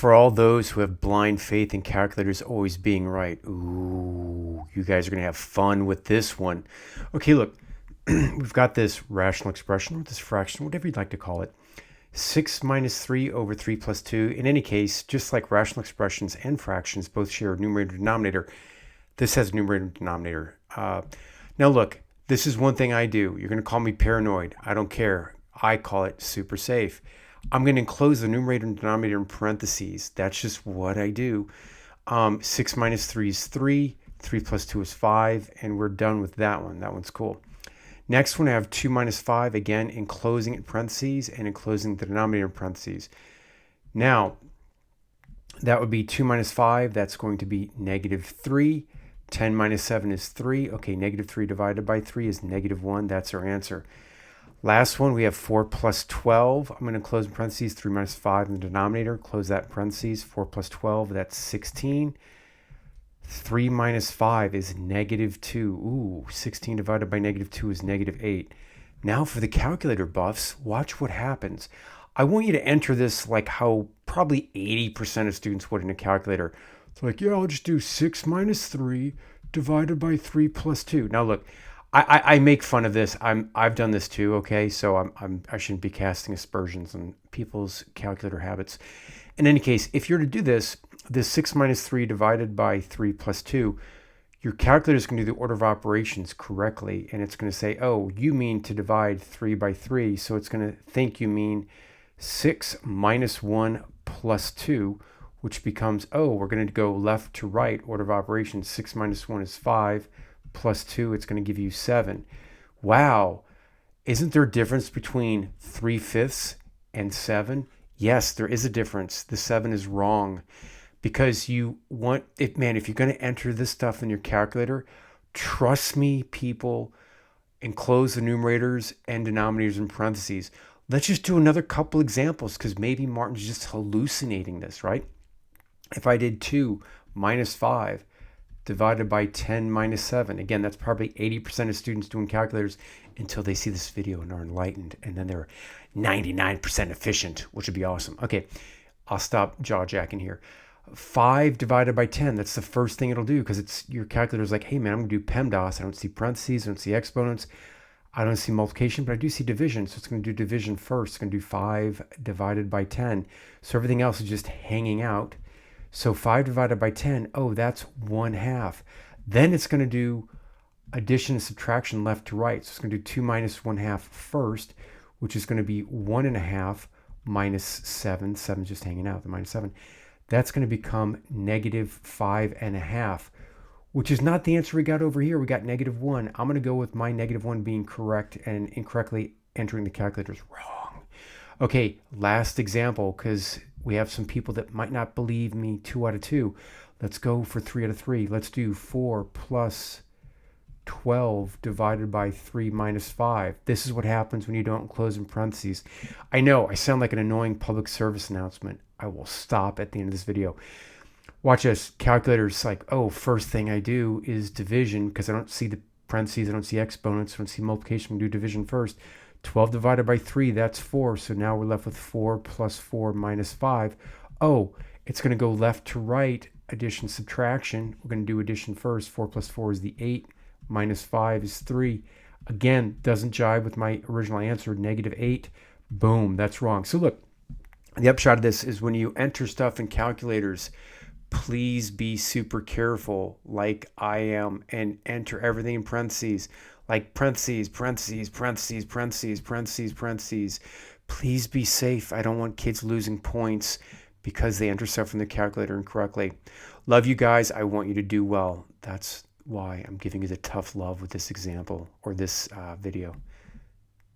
For all those who have blind faith in calculators always being right. Ooh, you guys are going to have fun with this one. Okay, look, we've got this rational expression, or this fraction, whatever you'd like to call it. 6 minus 3 over 3 plus 2. In any case, just like rational expressions and fractions both share a numerator and denominator, this has a numerator and denominator. Now look, this is one thing I do. You're going to call me paranoid. I don't care. I call it super safe. I'm going to enclose the numerator and denominator in parentheses. That's just what I do. 6 minus 3 is 3. 3 plus 2 is 5. And we're done with that one. That one's cool. Next one, I have 2 minus 5. Again, enclosing it in parentheses and enclosing the denominator in parentheses. Now, that would be 2 minus 5. That's going to be negative 3. 10 minus 7 is 3. Okay, negative 3 divided by 3 is negative 1. That's our answer. Last one, we have 4 plus 12. I'm going to close in parentheses 3 minus 5 in the denominator. Close that in parentheses. 4 plus 12, that's 16. 3 minus 5 is negative 2. Ooh, 16 divided by negative 2 is negative 8. Now for the calculator buffs, watch what happens. I want you to enter this like how probably 80% of students would in a calculator. It's like, yeah, I'll just do 6 minus 3 divided by 3 plus 2. Now look, I make fun of this. I've done this too. Okay, so I shouldn't be casting aspersions on people's calculator habits. In any case, if you're to do this 6 minus 3 divided by 3 plus 2, your calculator is going to do the order of operations correctly, and it's going to say, oh, you mean to divide 3 by 3, so it's going to think you mean 6 minus 1 plus 2, which becomes, oh, we're going to go left to right, order of operations. 6 minus 1 is 5. Plus 2, it's going to give you 7. Wow. Isn't there a difference between 3/5 and 7? Yes, there is a difference. The 7 is wrong because you want it, man, if you're going to enter this stuff in your calculator, trust me, people, enclose the numerators and denominators in parentheses. Let's just do another couple examples because maybe Martin's just hallucinating this, right? If I did 2 minus 5 divided by 10 minus 7. Again, that's probably 80% of students doing calculators until they see this video and are enlightened. And then they're 99% efficient, which would be awesome. Okay, I'll stop jaw-jacking here. 5 divided by 10, that's the first thing it'll do because it's your calculator's like, hey man, I'm going to do PEMDAS. I don't see parentheses, I don't see exponents, I don't see multiplication, but I do see division. So it's going to do division first. It's going to do 5 divided by 10. So everything else is just hanging out. So 5 divided by 10, oh, that's 1/2. Then it's going to do addition and subtraction left to right. So it's going to do 2 minus 1/2 first, which is going to be 1.5 minus 7. 7 is just hanging out, the minus 7. That's going to become negative 5.5, which is not the answer we got over here. We got negative 1. I'm going to go with my negative 1 being correct and incorrectly entering the calculator is wrong. Okay, last example, because we have some people that might not believe me. 2 out of 2. Let's go for 3 out of 3. Let's do 4 plus 12 divided by 3 minus 5. This is what happens when you don't close in parentheses. I know, I sound like an annoying public service announcement. I will stop at the end of this video. Watch this. Calculator's like, oh, first thing I do is division because I don't see the parentheses, I don't see exponents, I don't see multiplication. I'm going to do division first. 12 divided by 3, that's 4. So now we're left with 4 plus 4 minus 5. Oh, it's going to go left to right, addition, subtraction. We're going to do addition first. 4 plus 4 is the 8. Minus 5 is 3. Again, doesn't jive with my original answer, negative 8. Boom, that's wrong. So look, the upshot of this is when you enter stuff in calculators, please be super careful like I am and enter everything in parentheses. Like parentheses, parentheses, parentheses, parentheses, parentheses, parentheses. Please be safe. I don't want kids losing points because they enter stuff in the calculator incorrectly. Love you guys. I want you to do well. That's why I'm giving you the tough love with this example or this video.